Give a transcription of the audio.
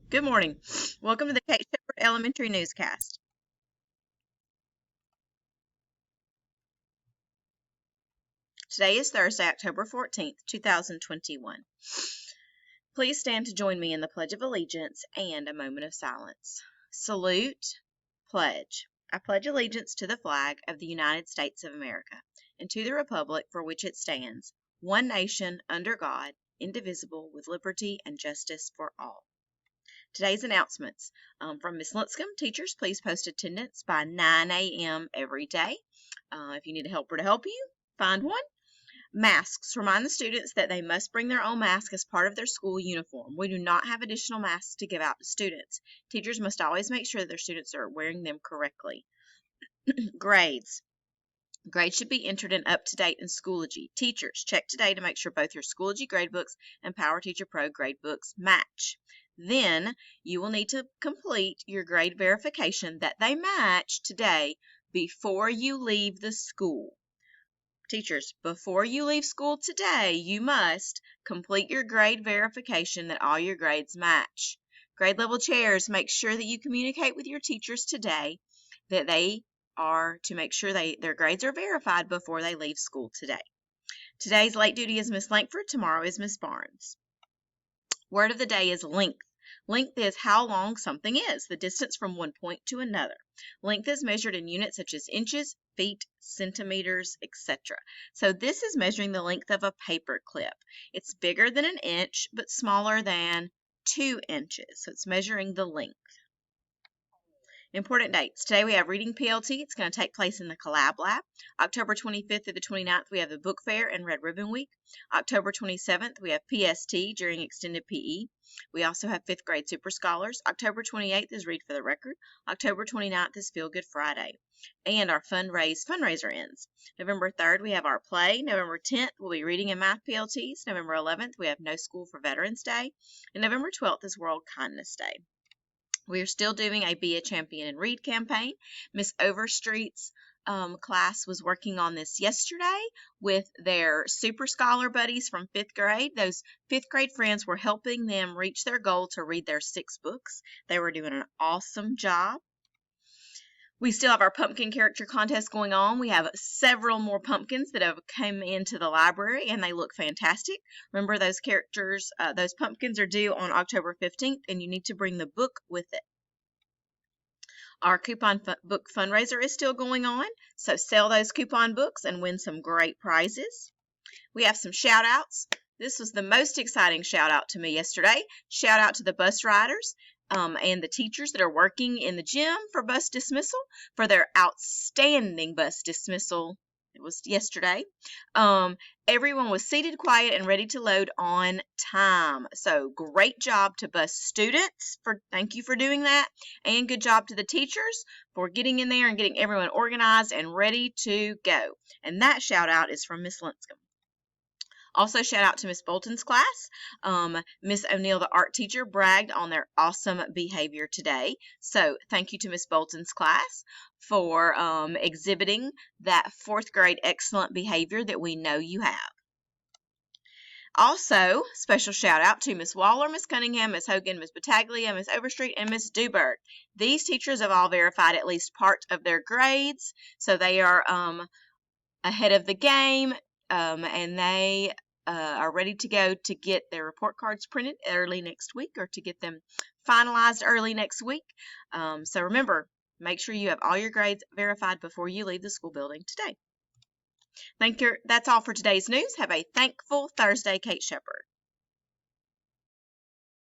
Good morning. Welcome to the KSE Elementary Newscast. Today is Thursday, October 14th, 2021. Please stand to join me in the Pledge of Allegiance and a moment of silence. Salute, pledge. I pledge allegiance to the flag of the United States of America and to the republic for which it stands, one nation, under God, indivisible, with liberty and justice for all. Today's announcements from Ms. Linscomb. Teachers, please post attendance by 9 a.m. every day. If you need a helper to help you, find one. Masks. Remind the students that they must bring their own mask as part of their school uniform. We do not have additional masks to give out to students. Teachers must always make sure that their students are wearing them correctly. Grades. Grades should be entered and up to date in Schoology. Teachers, check today to make sure both your Schoology gradebooks and Power Teacher Pro gradebooks match. Then you will need to complete your grade verification that they match today before you leave the school. Teachers, before you leave school today, you must complete your grade verification that all your grades match. Grade level chairs, make sure that you communicate with your teachers today that they are to make sure their grades are verified before they leave school today. Today's late duty is Miss Lankford. Tomorrow is Miss Barnes. Word of the day is length. Length is how long something is, the distance from one point to another. Length is measured in units such as inches, feet, centimeters, etc. So this is measuring the length of a paper clip. It's bigger than an inch, but smaller than 2 inches. So it's measuring the length. Important dates. Today we have Reading PLT. It's going to take place in the Collab Lab. October 25th through the 29th, we have the Book Fair and Red Ribbon Week. October 27th, we have PST during Extended PE. We also have 5th grade Super Scholars. October 28th is Read for the Record. October 29th is Feel Good Friday. And our fundraiser ends. November 3rd, we have our play. November 10th, we'll be Reading and Math PLTs. November 11th, we have No School for Veterans Day. And November 12th is World Kindness Day. We are still doing a Be a Champion and Read campaign. Miss Overstreet's class was working on this yesterday with their Super Scholar buddies from 5th grade. Those 5th grade friends were helping them reach their goal to read their 6 books. They were doing an awesome job. We still have our pumpkin character contest going on. We have several more pumpkins that have come into the library, and they look fantastic. Remember, those characters, those pumpkins are due on October 15th, and you need to bring the book with it. Our coupon book fundraiser is still going on, so sell those coupon books and win some great prizes. We have some shout-outs. This was the most exciting shout-out to me yesterday. Shout-out to the bus riders and the teachers that are working in the gym for bus dismissal for their outstanding bus dismissal. It was yesterday. Everyone was seated, quiet, and ready to load on time. So great job to bus students. Thank you for doing that. And good job to the teachers for getting in there and getting everyone organized and ready to go. And that shout out is from Miss Linscomb. Also, shout out to Miss Bolton's class. Miss O'Neill, the art teacher, bragged on their awesome behavior today. So thank you to Miss Bolton's class for exhibiting that 4th grade excellent behavior that we know you have. Also, special shout out to Miss Waller, Miss Cunningham, Miss Hogan, Miss Battaglia, Miss Overstreet, and Miss Duberg. These teachers have all verified at least part of their grades, so they are ahead of the game, and they are ready to go to get their report cards printed early next week or to get them finalized early next week. So remember, make sure you have all your grades verified before you leave the school building today. Thank you. That's all for today's news. Have a thankful Thursday, Kate Shepherd.